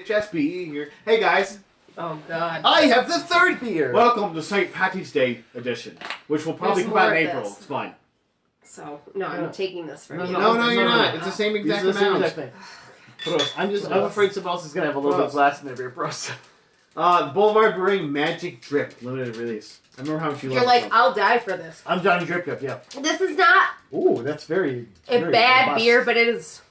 HSB here. Hey guys. Oh god. I have the third beer. Welcome to St. Patty's Day edition, which will probably There's come out more in of April. this. It's fine. So, no, I'm taking this from you. No, you're not. It's the same exact amount. I'm afraid someone else is gonna have a little bit of glass in their beer, bros. Boulevard Brewing Magic Drip limited release. I remember how much you You're loved like, it. I'll die for this. I'm Johnny Drip Cup, yeah. This is not Ooh, that's very bad robust. beer, but it is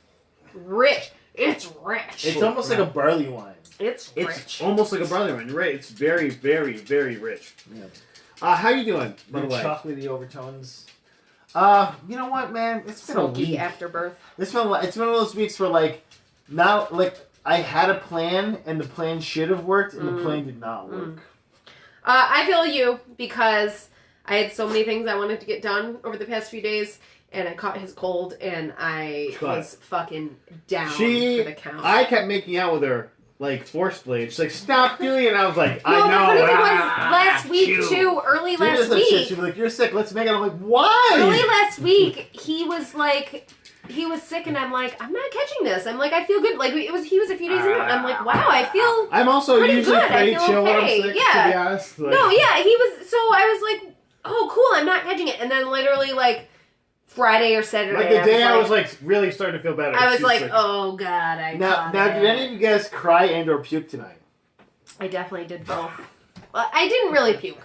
rich. It's rich. It's almost like a barley wine. It's It's rich. almost like a brother one, right? It's very, very, very rich. Yeah. How you doing, by the way? Chocolatey overtones. You know what, man? It's been a Smoky week. afterbirth. It's been one of those weeks where I had a plan and the plan should have worked and the plan did not work. I feel you because I had so many things I wanted to get done over the past few days, and I caught his cold, and I was fucking down for the count. I kept making out with her, like, forcefully. She's like, stop doing it. And I was like, no, I know. the funny thing was, last week, too, early last week. She'd be like, you're sick, let's make it. I'm like, why? Early last week, he was sick, and I'm like, I'm not catching this. I'm like, I feel good. Like, he was a few days into it, and I'm like, wow, I feel I'm also pretty usually good. pretty I feel chill when I'm okay. sick, Yeah. to be honest. Like, No, yeah, he was, so I was like, oh, cool, I'm not catching it. And then literally, like, Friday or Saturday, like the day I was like really starting to feel better. I was she like, sick. oh, God, Now, did any of you guys cry and or puke tonight? I definitely did both. Well, I didn't really puke.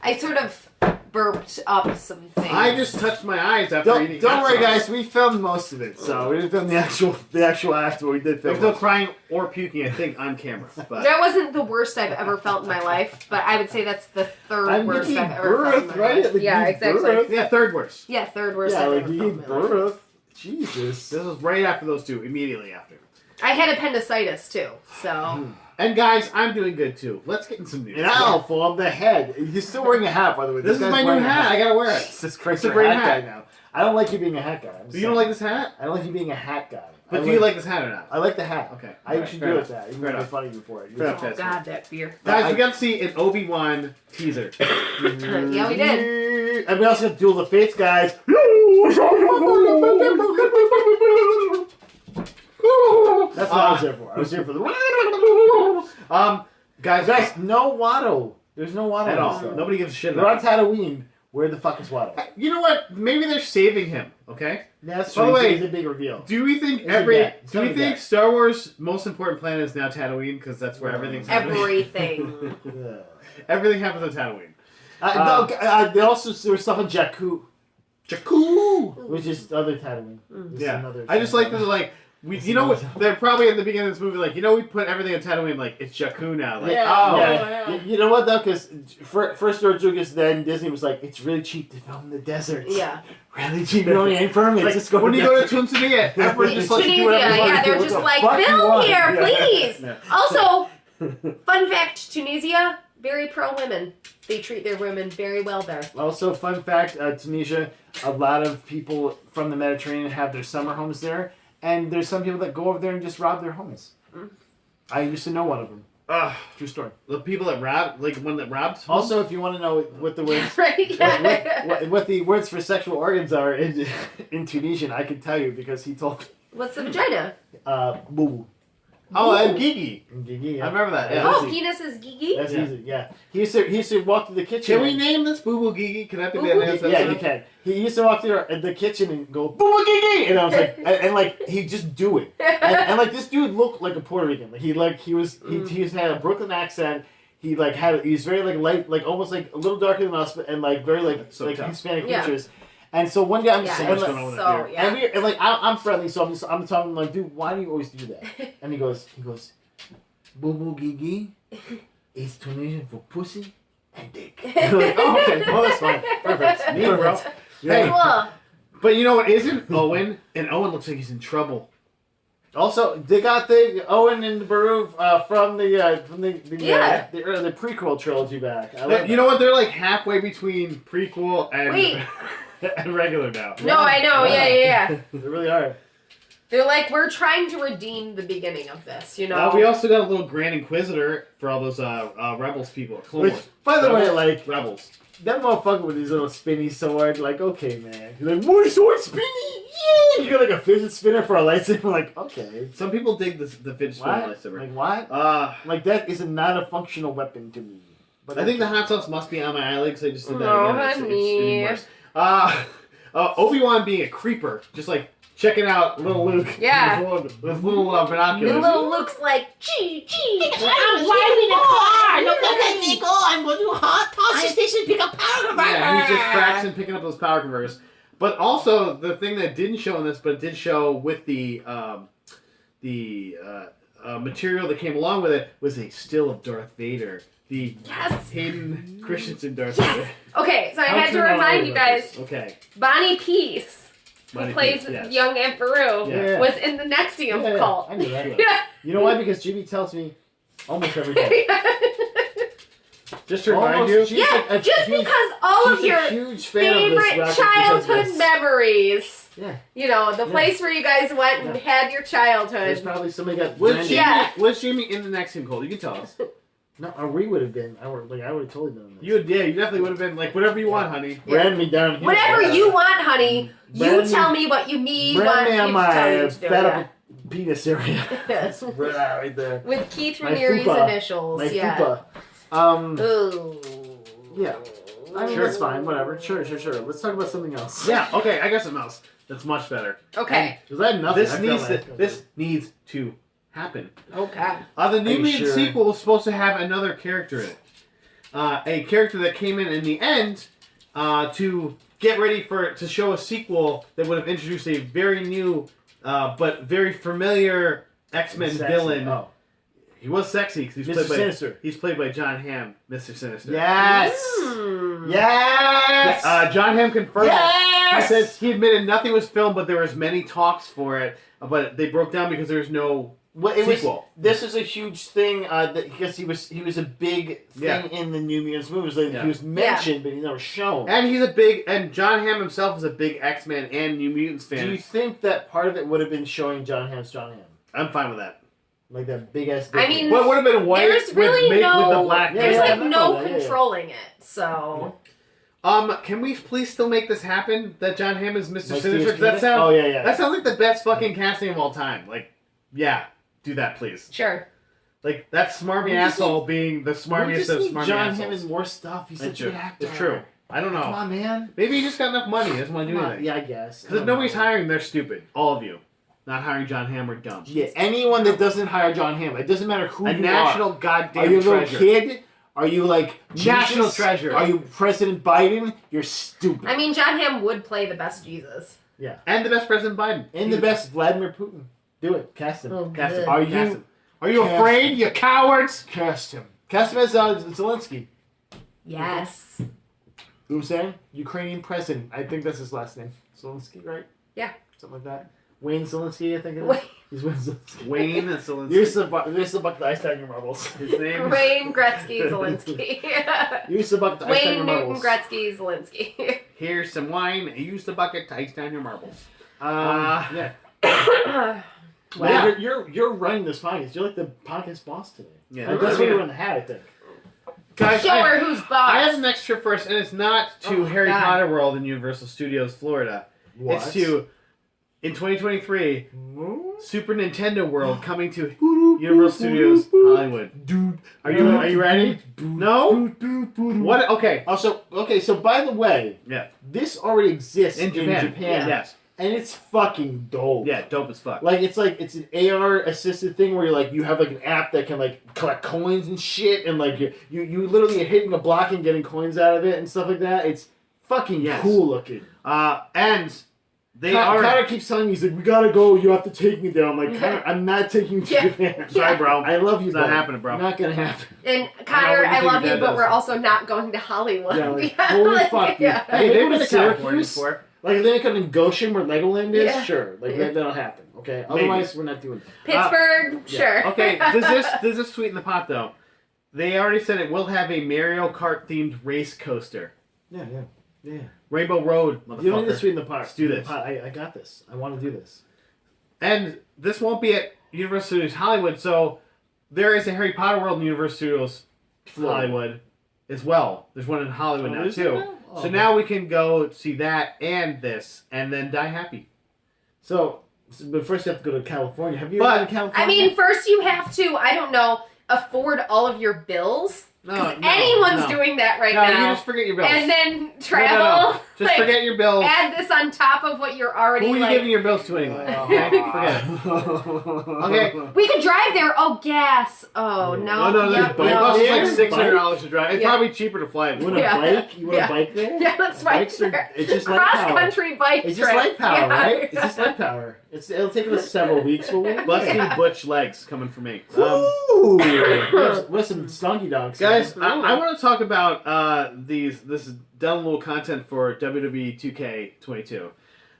I sort of burped up some things. I just touched my eyes after eating. Don't worry, hot sauce. guys. We filmed most of it, so we didn't film the actual act, but we did film. There's no it. crying or puking, I think, on camera. But That wasn't the worst I've ever felt in my life, but I would say that's the third worst I've ever felt in my right? life. Like, Yeah, you exactly. birth. yeah, third worst. Yeah, third worst Yeah, I've like ever you felt in gave my life. birth. Jesus. This was right after those two, immediately after. I had appendicitis, too, so... And guys, I'm doing good too. Let's get in some news. Now, from the head. He's still wearing a hat, by the way. This is guy's my new wearing a hat. I gotta wear it. Jesus Christ, It's a you're great hat hat. guy now. I don't like you being a hat guy. So you don't like this hat? I don't like you being a hat guy. But do you like this hat or not? I like the hat. Okay. I Alright, should fair do enough. with that. You Fair made it enough. funny before. Fair enough. Oh, God, that beer. Guys, we got to see an Obi Wan teaser. Yeah, we did. And we also got Duel of Fates, guys. That's what I was there for. I was here for the... Guys, no Watto. There's no Watto At in all. this, though. Nobody gives a shit They're on about it. Tatooine. Where the fuck is Watto? You know what? Maybe they're saving him, okay? That's By the true. way, It's a big reveal. Do we think It's do we think Star Wars' most important planet is now Tatooine? Because that's where everything's happening. Everything. Yeah. Everything happens on Tatooine. They also there was stuff on Jakku, Jakku! which is the other Tatooine. This is Yeah. another I just like that they're like, you know what? another- They're probably at the beginning of this movie like, you know, we put everything on Tatooine, like, it's Jakku now. Like, Yeah. oh. Yeah. You know what though? Because first George Lucas, then Disney was like, it's really cheap to film in the desert. Yeah. Really cheap. You don't aim permits. Like, Just go when to you go to Tunisia, everyone just lets you do whatever you want yeah, to they're do. just What the like, fuck you film want? here, Yeah. please. Yeah. Also, fun fact, Tunisia, very pro-women. They treat their women very well there. Also, fun fact, Tunisia, a lot of people from the Mediterranean have their summer homes there, and there's some people that go over there and just rob their homes. I used to know one of them. True story. The people that robbed, like the one that robbed? Also, if you want to know what the words, Right? Yeah. what the words for sexual organs are in Tunisian, I can tell you because he told me. What's the vagina? Booboo. Oh, and Geegee. Geegee, yeah. I remember that. Yeah. That's Oh, easy. penis is geeky? That's Yeah. easy, yeah. He used to walk to the kitchen. Can we name this Booboo Geegee? Can that be the Booboo name? Yeah, you can. He used to walk through the kitchen and go, "Booboo Geegee!" And I was like, and like, he'd just do it. And like, this dude looked like a Puerto Rican. Like, he had a Brooklyn accent. He was very like light, like almost like a little darker than us, and like very like tough. Hispanic Yeah. features. And so one day I'm just Yeah, and, much like, going on with so, yeah. and like I'm friendly, so I'm telling him like, dude, why do you always do that? And he goes, "Booboo Geegee is Tunisian for pussy and dick." I'm like, oh, okay, well that's fine, perfect, Neat, bro. Hey, Cool. but you know what isn't? Owen. And Owen looks like he's in trouble. Also, they got the Owen and the Baru from the Yeah. the prequel trilogy back. I love You know what? They're like halfway between prequel and Wait. and regular now. No, I know. Yeah. They really are. They're like, we're trying to redeem the beginning of this, you know? We also got a little Grand Inquisitor for all those Rebels people. Which, by the way, like... Rebels. That motherfucker with his little spinny sword, like, okay, man. He's like, more sword spinny! Yeah! You got like a fidget spinner for a lightsaber? Like, okay. Some people dig the fidget spinner lightsaber. Like, what? Like, that is not a functional weapon to me. But I think the hot sauce must be on my eyelid because I just did that again. Honey. It's worse. Obi Wan being a creeper, just like checking out little Luke. Yeah. With little binoculars. And little Luke's like, Geegee. I'm driving a car. Look at me go. I'm going to a hot toss station pick up power converter. Yeah, he's just practicing picking up those power converters. But also, the thing that didn't show in this, but it did show with the material that came along with it, was a still of Darth Vader. The hidden Christensen Darth Vader. Okay, so I had to remind you guys. Okay. Bonnie Peace, who plays young Aunt Beru, was in the Nexium cult. I knew that. Yeah. You know why? Because Jimmy tells me almost every day. Just to remind you. Yeah, just because all of your favorite childhood memories. Yeah. You know, the place where you guys went and had your childhood. There's probably somebody got... Was Jamie in the Nexium cult? You can tell us. No, we would have been. I would have totally done this. You definitely would have been like, whatever you want, honey. Brand me down here. Whatever you want, honey. You tell me what you need. Brand me on my fed up penis area. That's right there. With Keith Raniere's initials. My yeah. fupa. Ooh. Yeah. I mean, that's fine. Whatever. Sure. Let's talk about something else. Yeah. Okay. I got something else. That's much better. Okay. Because I had nothing. This needs to happen. Okay. The New Mutant sequel was supposed to have another character in it. A character that came in the end to get ready to show a sequel that would have introduced a very new but very familiar X-Men villain. Oh. He was sexy because he's played by Jon Hamm, Mr. Sinister. Yes! Yes! Jon Hamm confirmed. Yes! He says he admitted nothing was filmed, but there was many talks for it, but they broke down because there's no sequel. This is a huge thing because he was a big thing in the New Mutants movies. Like, he was mentioned, but he never shown. And Jon Hamm himself is a big X-Men and New Mutants fan. Do you think that part of it would have been showing Jon Hamm's Jon Hamm? I'm fine with that. Like that big ass. I mean, what would have been white? There's really with the black. There's no controlling it. So. Can we please still make this happen? That Jon Hamm is Mr. Sinister? That sounds like the best fucking casting of all time. Like, yeah, do that, please. Sure. Like that smarmy asshole being the smarmiest of smarmy assholes. Jon Hamm is more stuff. He's such an actor. It's true. I don't know. Come on, man. Maybe he just got enough money. He doesn't want to do anything. Yeah, I guess. Because if nobody's hiring, they're stupid. All of you. Not hiring Jon Hamm or dumb. Yeah, anyone that doesn't hire Jon Hamm, it doesn't matter who you are. A national goddamn treasure. Are you a treasure. little kid? Are you like national Jesus? treasure? Are you President Biden? You're stupid. I mean, Jon Hamm would play the best Jesus. Yeah. And the best President Biden. And the best Vladimir Putin. Do it. Cast him. Oh, cast him. Are you afraid, you cowards? Cast him. Cast him as Zelensky. Yes. You know what I'm saying? Ukrainian president. I think that's his last name. Zelensky, right? Yeah. Something like that. Wayne Zelensky, I think it is. He's Wayne Zelensky. Wayne Zelensky. Here's the bucket ice down your marbles. His name Wayne Gretzky Zelensky. Use the bucket ice down your marbles. Wayne Gretzky Zelensky. Here's some wine. Use the bucket to ice down your marbles. Yeah. Wow. You're running this podcast. You're like the podcast boss today. Yeah. Like, that's what you're in the hat, I think. Guys, show her who's boss. I have an extra first, and it's not to Harry Potter World in Universal Studios, Florida. What? It's to, in 2023, Super Nintendo World coming to Universal Studios Hollywood. Dude, are you ready? No? What? Okay. Also, so by the way, this already exists in Japan. Yes. And it's fucking dope. Yeah, dope as fuck. Like, it's an AR assisted thing where you have like an app that can like collect coins and shit, and like you literally are hitting a block and getting coins out of it and stuff like that. It's fucking cool looking. And they Connor keeps telling me, he's like, we gotta go, you have to take me there. I'm like, Connor, I'm not taking you to Japan. Sorry, bro. I love you, It's not happening, bro. Not gonna happen. And Connor, I love you, but we're also not going to Hollywood. Yeah, like, holy fuck. Yeah. Hey, they've been to California before. Like, if they come in Goshen where Legoland is, sure. Like, that'll happen, okay? Otherwise, we're not doing that. Pittsburgh, sure. Okay, does this sweeten the pot, though? They already said it will have a Mario Kart-themed race coaster. Yeah. Rainbow Road, motherfucker. You don't need to sweeten the pot. Let's do this. I got this. I want to do this. And this won't be at Universal Studios Hollywood, so there is a Harry Potter world in Universal Studios Hollywood as well. There's one in Hollywood now, too. Oh, So now we can go see that and this, and then die happy. But first you have to go to California. Have you But- ever been to California? I mean, first you have to, I don't know, afford all of your bills. Because anyone's doing that right No, now. you just forget your bills. And then travel. No. Just like, forget your bills. Add this on top of what you're already Who are you like. giving your bills to anyway? Okay? Forget it. Okay. We could drive there. Oh, gas. Oh, no. No, Yep, it costs Yeah. like $600 to drive. It's Yeah. probably cheaper to fly. You want a Yeah. bike? You want Yeah. a bike there? Yeah, that's right. Bikes are, it's just like Cross power. country bike It's trip. just like power, Yeah. right? It's just like power. It'll take us several weeks. Let's see butch legs coming from me. Ooh! With some stonky dogs. Guys, I want to talk about this is done little content for WWE 2K22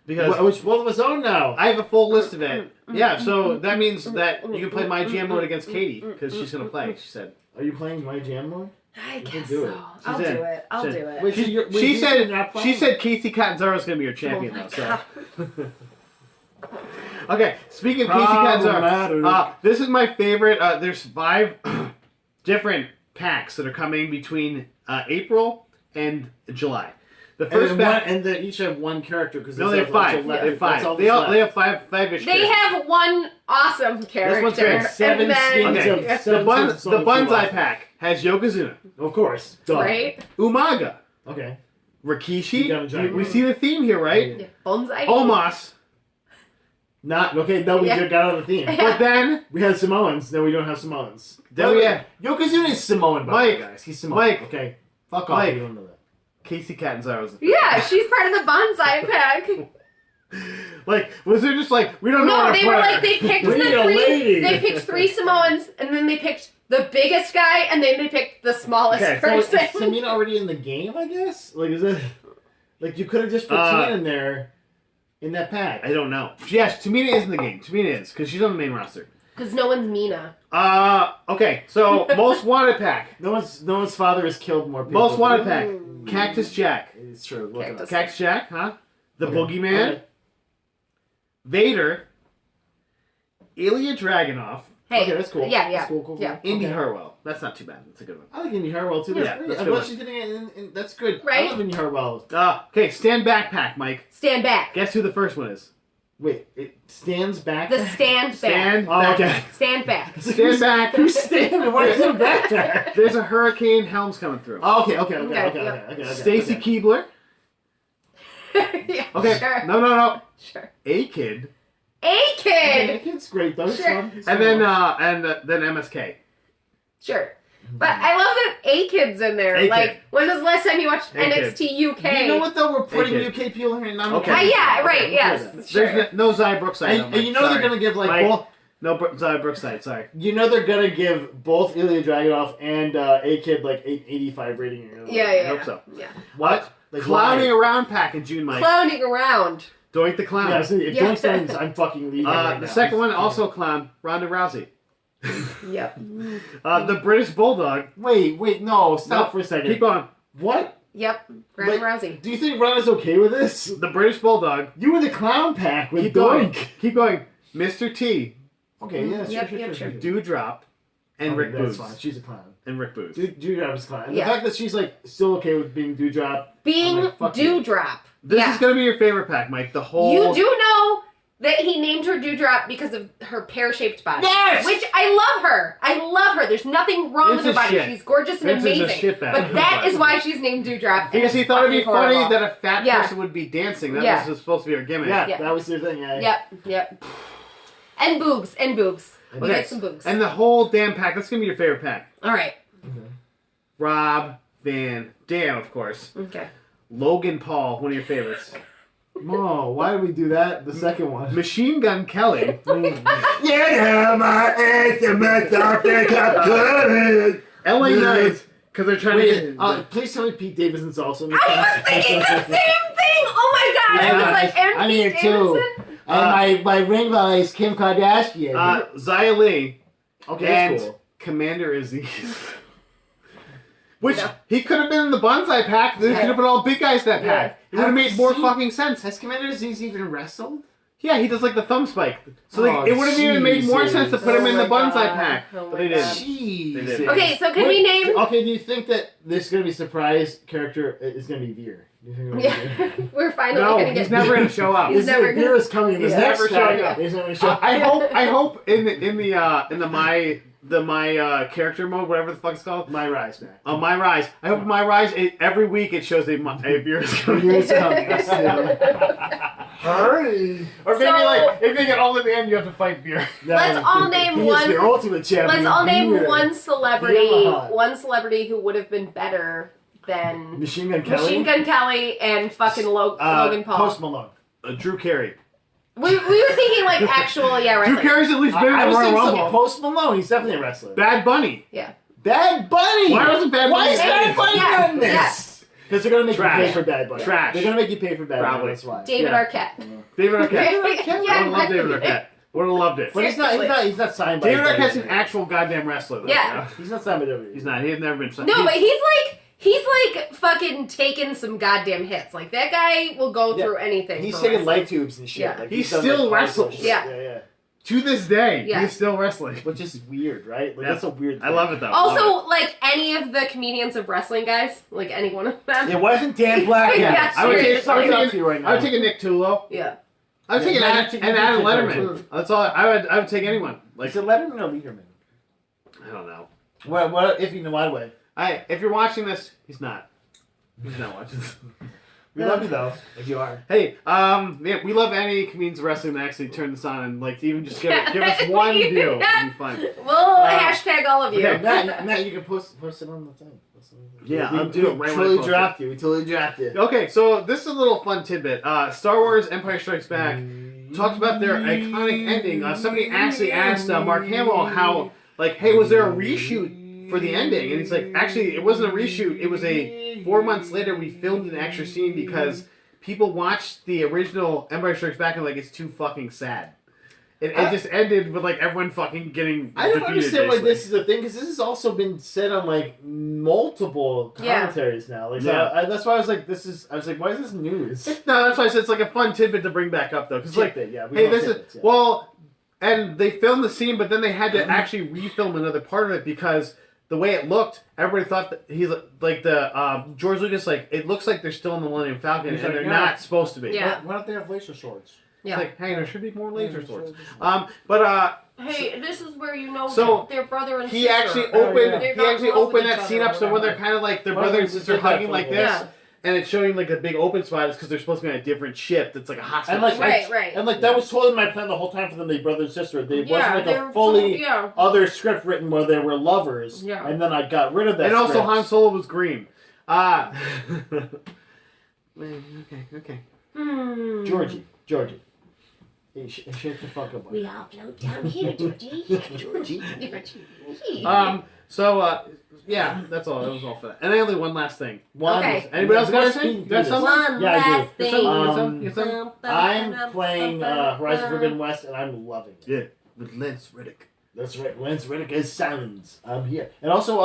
because Which one of us own now? I have a full list of it. Yeah, so that means that you can play my GM mode against Katie because she's gonna play. She said. Are you playing my jam mode? I can guess do so. it. I'll She's do in. it. I'll She's do in. it. Wait, She said not playing? Casey Catanzaro is gonna be your champion Oh my though. So. God. Okay, speaking of Casey Catanzaro, Problematic. this is my favorite. There's 5 different packs that are coming between April and July. The first pack. They each have one character because No, they have 5. They have 5. They have 5-ish. They have one awesome character. one's great. 7 and then, skins Okay. of 7 skins of The Sonic Bonsai Blue. pack has Yokozuna, Of course. Duh. right? Umaga, Okay. Rikishi. You got a giant We one. see the theme here, right? Yeah. Bonsai. Omos. Not okay. No, we Yeah. just got out of the theme. But then We had Samoans. Then we don't have Samoans. Then we have Yokozuna is Samoan, by the way, Mike. guys. He's Samoan. Mike. Okay. Fuck off. Mike. You don't know that. Casey Catanzaro's. Yeah, she's part of the bonsai pack. Like, was there just like we don't know? No, what they to were put? like they picked We need a lady. They picked 3 Samoans, and then they picked the biggest guy, and then they picked the smallest Okay, so person. is Tamina already in the game? I guess. Like, is it? Like, you could have just put Tamina in there, in that pack. I don't know. Yes, Tamina is in the game. Tamina is because she's on the main roster. Because no one's Mina. Okay, so most wanted pack. No one's father has killed more people. Most wanted pack. Cactus Jack. It's true. Look it up. Cactus. Cactus Jack, huh? The Okay. Boogeyman. Okay. Vader. Ilya Dragunov. Hey, Okay, that's cool. Yeah, yeah, That's cool. yeah. Indy Okay. Hartwell. That's not too bad. That's a good one. I like Indy Hartwell too. Yeah, That's that's great. a I good bet one. she's getting it. In, that's good. Right? I love Indy Hartwell. Okay, stand back pack, Mike. Stand back. Guess who the first one is? Wait, it stands back. The stand back. Stand Oh, back. okay. Stand back. Stand back. Who's standing? Why is it back there? There's a Hurricane Helms coming through. Oh, okay. Okay, Stacy Keebler. Yeah, Okay. Sure. No. Sure. A-Kid. A-Kid. It's great though. It's Sure. fun. It's And fun. then MSK. Sure. But I love that A-Kid's in there. A-Kid. Like, when was the last time you watched A-Kid. NXT UK? You know what though? We're putting Okay. UK people here, and I'm Okay. Yeah, right, yes. Sure. There's no Zaya Brookside. And you know they're gonna give like Mike. both. No Zaya Brookside. Sorry. You know they're gonna give both Ilya Dragunov and A-Kid like 85 rating. You know? Yeah, I yeah. hope so. Yeah. What? Like, Clowning why? around pack in June, Mike. Clowning around. Doink the clown. Yeah, so if Yeah. don't stand, I'm fucking leaving. right The now. second one also a clown. Ronda Rousey. Yep. The British Bulldog. Wait, no, stop No, for a second. Keep going. What? Yep. Ronda Like, Rousey. Do you think Ronda's okay with this? The British Bulldog. You were the clown pack with Keep going. Doink. Keep going. Mr. T. Okay, yeah, Yep, sure. Dewdrop. And Okay, Rick that's Booze. fine. She's a clown. And Rick Booze. Dewdrop is clown. And Yeah. the fact that she's like still okay with being Dewdrop. Being I'm like, fuck you. Dewdrop. This Yeah. is going to be your favorite pack, Mike. The whole... You do know that he named her Dewdrop because of her pear-shaped body. Yes! Which I love her. I love her. There's nothing wrong Vince with her is body. shit. She's gorgeous and Vince is a amazing. shitbag. But that is why she's named Dewdrop. Because he thought it'd be funny horrible. that a fat Yeah. person would be dancing. That Yeah. was supposed to be our gimmick. Yeah, Yeah. that was their thing. Yep. And boobs. We Okay. get some boobs. And the whole damn pack, that's going to be your favorite pack. All right. Rob Van Dam, of course. Okay. Logan Paul, one of your favorites. Oh, why did we do that? The second one. Machine Gun Kelly. Yeah, my estimates are good. LA Knight. Because they're trying to get... Please tell me Pete Davidson's also in the I was thinking the same thing. Oh my god! Yeah, I was like, and I'm Pete here too. Davidson? And my ring value is Kim Kardashian. Zia Lee. Okay, And that's cool. Commander Aziz. Which, Yeah. he could have been in the Bonsai pack. They Yeah. could have been all big guys that Yeah. pack. It would have made more Seen- fucking sense. Has Commander Aziz even wrestled? Yeah, he does like the thumb spike. So like, it would have even made more sense to put him in the bonsai pack, but they didn't. Jeez. They didn't. Okay, so can we name? Okay, do you think that this gonna be surprise character is gonna be Veer? Yeah, we're finally No, gonna get. he's never gonna show up. He's never Veer is coming. He's never showing up. up. He's never showing up. I hope in the my character mode, whatever the fuck it's called. My rise, man. On My Rise. I hope My Rise, every week it shows a Veer is coming. Veer's coming. Hurry! Or maybe like, if they get all in the end, you have to fight Veer. Let's all name He one. is the ultimate champion. Let's all name Veer. one celebrity. Yamaha. One celebrity who would have been better than Machine Gun Kelly. Machine Gun Kelly and fucking Logan Paul. Post Malone. Drew Carey. We were thinking like actual Drew wrestling. Carey's at least been in I the was Royal thinking Rumble. Post Malone. He's definitely a wrestler. Bad Bunny. Yeah. Bad Bunny. Why wasn't Bad Bunny? Why is in Bad this? Bunny Yeah, in this? Because they're gonna make Trash. you pay for Bad Bunny. Trash. They're gonna make you pay for Bad Probably. Bunny. That's why. David Yeah. Arquette. David Arquette. Yeah, I would have loved David Arquette. Would have loved it. But he's not signed by David WWE. Arquette's an actual goddamn wrestler, though. Yeah. You know? He's not signed by WWE. He's not. He's never been signed. No, but he's like fucking taking some goddamn hits. Like that guy will go through anything. He's for taking wrestling. light tubes and shit. Yeah. Like, He's done, still like, wrestling. shit. Yeah. Yeah. To this day, Yeah. he's still wrestling. Which is weird, right? Like Yeah. that's a weird thing. I love it, though. Also, like any of the comedians of wrestling guys, like any one of them. It wasn't Dan Black. Yeah, I would take. seriously. I would Talk take. to you right now. I would take a Nick Tulo. Yeah. I would take Yeah, an Adam Letterman. too. That's all. I would take anyone. Like, Is it Letterman or Lieberman? I don't know. What if you know my way? If you're watching this, he's not. He's not watching this. We love you though, if you are. Hey, yeah, we love any comedians of wrestling that actually turn this on and like even just give us one view. It'd be fun. We'll hashtag all of you. okay. Matt, you can post it on the thing. Yeah, we I'll do it right when I totally post dropped you. We totally dropped you. Okay, so this is a little fun tidbit. Star Wars Empire Strikes Back talked about their iconic ending. Somebody actually asked Mark Hamill how, like, hey, was there a reshoot for the ending? And he's like, actually, it wasn't a reshoot. It was 4 months later we filmed an extra scene because people watched the original Empire Strikes Back and like, it's too fucking sad. It just ended with like everyone fucking getting I don't defeated, understand why basically. this is a thing because this has also been said on like multiple commentaries now. Like, Yeah. so that's why I was like, why is this news? No, that's why I said it's like a fun tidbit to bring back up though, because like, Tidbit, yeah, we hey, love this tidbits, is yeah. well, and they filmed the scene, but then they had to actually refilm another part of it because the way it looked, everybody thought that he's like the George Lucas, like it looks like they're still in the Millennium Falcon, He's and like, they're no. not supposed to be. Yeah. Why don't they have laser swords? It's Yeah. like, hey, there should be more laser swords. swords. But Hey, this is where you know So, their brother and he sister. actually Oh, opened yeah. They're he not actually in love with opened each that scene other up or so when they're whatever. kind of like their Why brother don't and we sister just do that hugging for like a this, Yeah. and it's showing like a big open spot is because they're supposed to be on a different ship that's like a hostage. And like, ship. Right. And like that was totally my plan the whole time for them to be brother and sister. They Yeah, wasn't they like a were fully yeah. other script written where they were lovers. Yeah. And then I got rid of that. And also script. Han Solo was green. Okay. Georgie. Hey, shake the fuck up. We all float down here, Georgie. Georgie. So, yeah, that's all. That was all for that. And only one last thing. Okay. Anybody else got Let's anything? do You got this. something? One Yeah, I do. last You thing. got something? You got something? I'm playing Horizon Forbidden West and I'm loving it. Yeah, with Lance Reddick. That's right. Lance Reddick is Silence. I'm here. And also,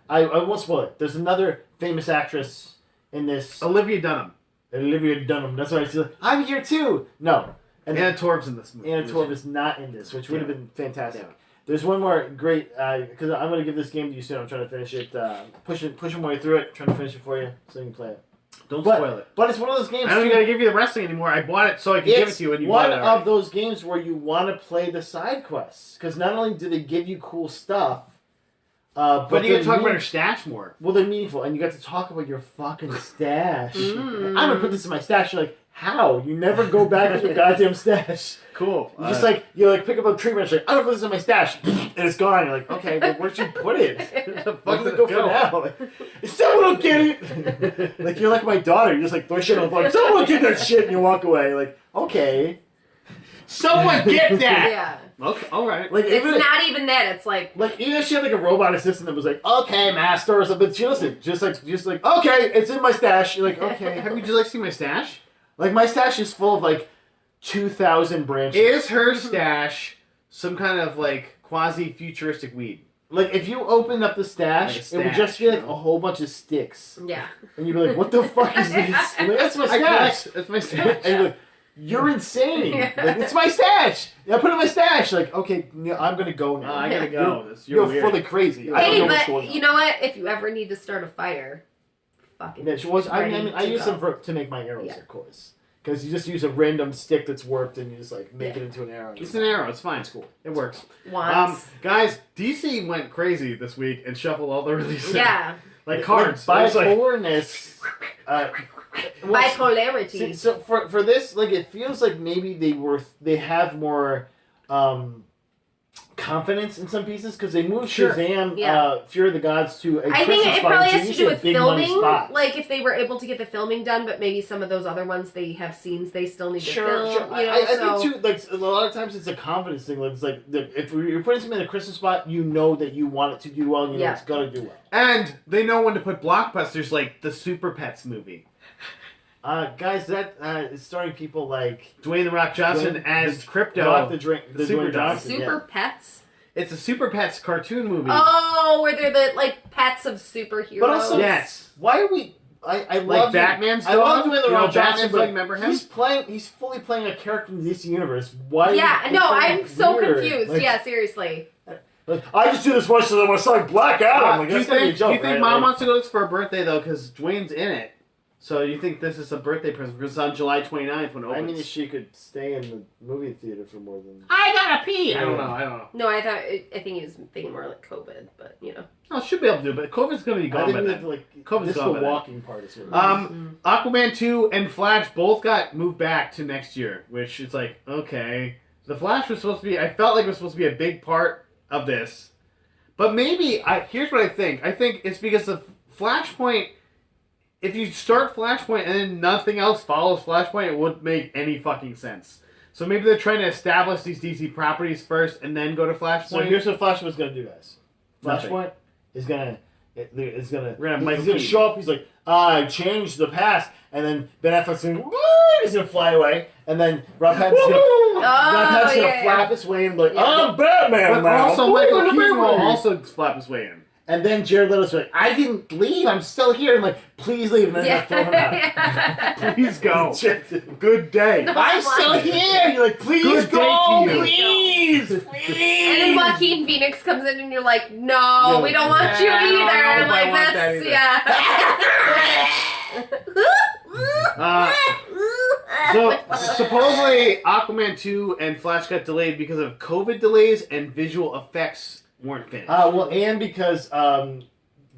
I won't spoil it. There's another famous actress in this. Olivia Dunham. Olivia Dunham. That's why I said, I'm here too. No. And Anna Torv's in this movie. Anna Torv is not in this, which would have been fantastic. Yeah. There's one more great, because I'm going to give this game to you soon. I'm trying to finish it, pushing my way through it, trying to finish it for you so you can play it. Don't But- spoil it. But it's one of those games. I don't too- even gotta give you the wrestling anymore. I bought it so I can give it It's to you when you one bought it. of those games where you want to play the side quests. Because not only do they give you cool stuff, but you they're can talk about mean- her stash more. Well, they're meaningful, and you got to talk about your fucking stash. Mm. I'm gonna put this in my stash. You're like, how? You never go back to your goddamn stash. Cool. You just like you pick up a treatment. It's like, I don't put this in my stash, and it's gone. You're like, okay, well, where'd you put it? Where does it go for now? Like, someone will get it. Like you're like my daughter. You just like throw shit on the floor. Someone will get that shit, and you walk away. Like, okay, someone get that. Yeah. Okay, all right. like It's even not even that. It's like even if she had like a robot assistant that was like, okay, master, or something. She listened, just like, okay, it's in my stash. You're like, okay. Would you like to see my stash? Like my stash is full of like 2,000 branches. Is her stash some kind of like quasi-futuristic weed? Like if you opened up the stash, Like a it would stash, just be like you know? a whole bunch of sticks, yeah. and you'd be like, "What the fuck is this?" I'm like, that's my I stash. collect. That's my stash. And you're like, You're insane. Like, it's my stash. I put it in my stash. Like, okay, I'm gonna go now. I gotta go. You're weird. fully crazy. Hey, but you know what? If you ever need to start a fire, fucking. Yeah, I use them to make my arrows, of course. Because you just use a random stick that's warped and you just like make it into an arrow. It's an arrow. It's fine. It's cool. It works. Guys, DC went crazy this week and shuffled all the releases. Yeah. Like cards. Bipolarness. Bipolarity. See, so for this, like, it feels like maybe they have more confidence in some pieces because they moved Shazam, Fear of the Gods to a I think it probably has to do with filming. Spot. Like if they were able to get the filming done, but maybe some of those other ones they have scenes they still need to film. Sure. You know, I think too. Like a lot of times, it's a confidence thing. Like, it's like if you're putting something in a Christmas spot, you know that you want it to do well, and you know it's gonna do well. And they know when to put blockbusters like the Super Pets movie. Guys, that is starring people like Dwayne The Rock Johnson as Crypto. The Super Johnson. Super Pets. It's a Super Pets cartoon movie. Oh, where they're the like pets of superheroes. But also, yes. Why are we? I like love Batman's dog. I love Dwayne The Rock Johnson, but remember him? He's fully playing a character in the DC universe. Why? Yeah, no, I'm so weird? confused. Like, yeah, seriously. Like, I just do this much so I want to sound like Black Adam. Do you think Mom wants to go to this for her birthday though? Because Dwayne's in it. So you think this is a birthday present? Because it's on July 29th when it opens. I mean, if she could stay in the movie theater for more than... I gotta pee! I don't know. No, I think he was thinking more like COVID, but, you know. Oh, should be able to do, but COVID's going to be gone by then. COVID's gone by then. Walking part is what Aquaman 2 and Flash both got moved back to next year, which is like, okay. The Flash was supposed to be... I felt like it was supposed to be a big part of this. But maybe... here's what I think. I think it's because the Flashpoint... If you start Flashpoint and then nothing else follows Flashpoint, it wouldn't make any fucking sense. So maybe they're trying to establish these DC properties first and then go to Flashpoint. So here's what Flashpoint's going to do, guys. Nothing. Flashpoint is going to he's show up, he's like, I changed the past, and then Ben Affleck's going to he's going to fly away, and then Rob Pattinson's going to flap his way in like, I'm Batman now. Also, Michael Keaton will also flap his way in. And then Jared Leto's like, I didn't leave, I'm still here. I'm like, please leave. And then I throw him out. Please go. Good day. No, I'm still here. You're like, please Good go. Day to you. Please. And then Joaquin Phoenix comes in and you're like, no, we don't want you either. Like, that's, So, supposedly, Aquaman 2 and Flash got delayed because of COVID delays and visual effects weren't finished. And because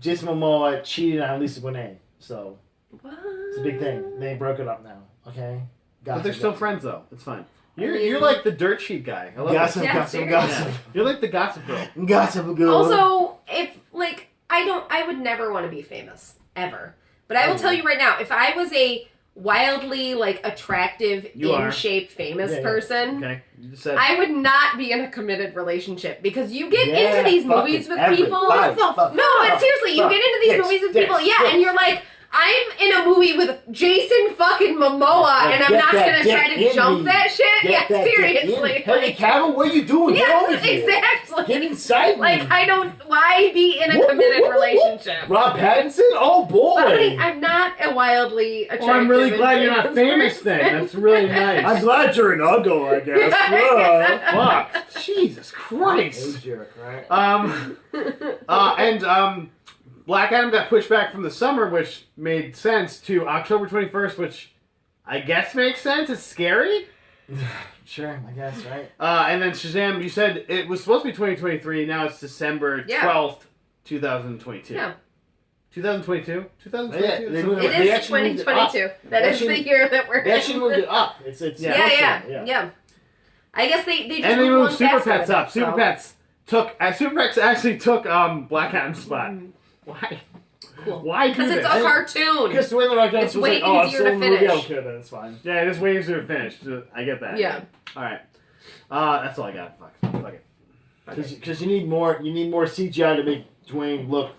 Jason Momoa cheated on Lisa Bonet. So, it's a big thing. They broke it up now. Okay? But they're still friends, though. It's fine. You're like the dirt sheet guy. I love gossip. Yeah. You're like the gossip girl. Gossip girl. Also, if, like, I would never want to be famous. Ever. But I will tell you right now, if I was a wildly, like, attractive, in-shape, famous person, okay. You said I would not be in a committed relationship because you get into these movies with people. No, but seriously, you get into these movies with people, and you're like, I'm in a movie with Jason fucking Momoa, and I'm not gonna try to jump that shit. Seriously. Hey, Cavill, what are you doing? Yes, exactly. Get inside me. Like, why be in a committed relationship? Rob Pattinson? Oh, boy. But honey, I'm not a wildly attractive. I'm really glad you're not famous then. That's really nice. I'm glad you're an uggo, I guess. Fuck. Jesus Christ. Jerk, right? Black Adam got pushed back from the summer, which made sense, to October 21st, which I guess makes sense. It's scary. Sure, I guess, right? And then Shazam, you said it was supposed to be 2023. Now it's December 12th, 2022. Yeah. 2022? 2022? It is 2022. That is the year that we're in. They actually moved it up. Yeah. I guess they just and they moved Super Pets up. So. Super Pets actually took Black Adam's spot. Why? Cool. Why do Because it's a this? cartoon. Because Dwayne The Rock Johnson was like, way easier to finish. Okay, then it's fine. Yeah, it is way easier to finish. I get that. Yeah. All right. That's all I got. Fuck it. Because you need more CGI to make Dwayne look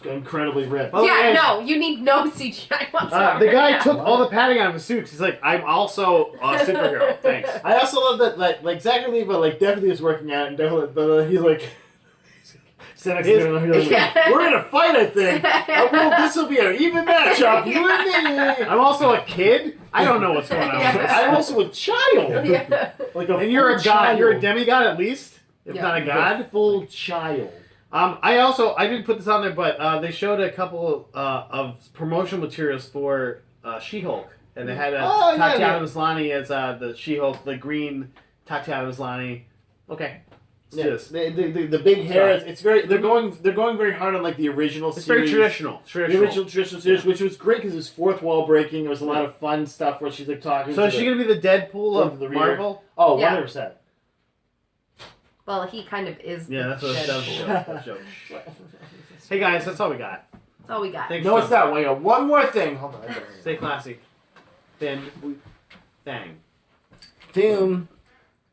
incredibly ripped. You need no CGI whatsoever. The guy took all the padding out of his suits. He's like, I'm also a superhero. Thanks. I also love that, like Zachary Levi, definitely is working out, and definitely, but he's like, Stand next to him and you're like, we're in a fight, I think. This will be an even matchup. You and me. I'm also a kid. I don't know what's going on. I'm also a child. Yeah. Like a And you're a god. child. You're a demigod at least, if Yeah. not a god. Full child. I didn't put this on there, but they showed a couple of promotional materials for She-Hulk, and they had Tatiana Maslany as the She-Hulk, the green Tatiana Maslany. Okay, let's do this. The big hair. It's very. They're going very hard on like the original. It's series. very traditional. The original traditional series, which was great because it was fourth wall breaking. There was a lot of fun stuff where she's like talking. So is she gonna be the Deadpool of the Marvel? Oh, Yeah. 100%. Well, he kind of is. Yeah, that's what Deadpool. that show. Hey guys, that's all we got. That's all we got. Thanks No, so it's not. Wait, one more thing. Hold on. Stay classy. Then, bang. Film.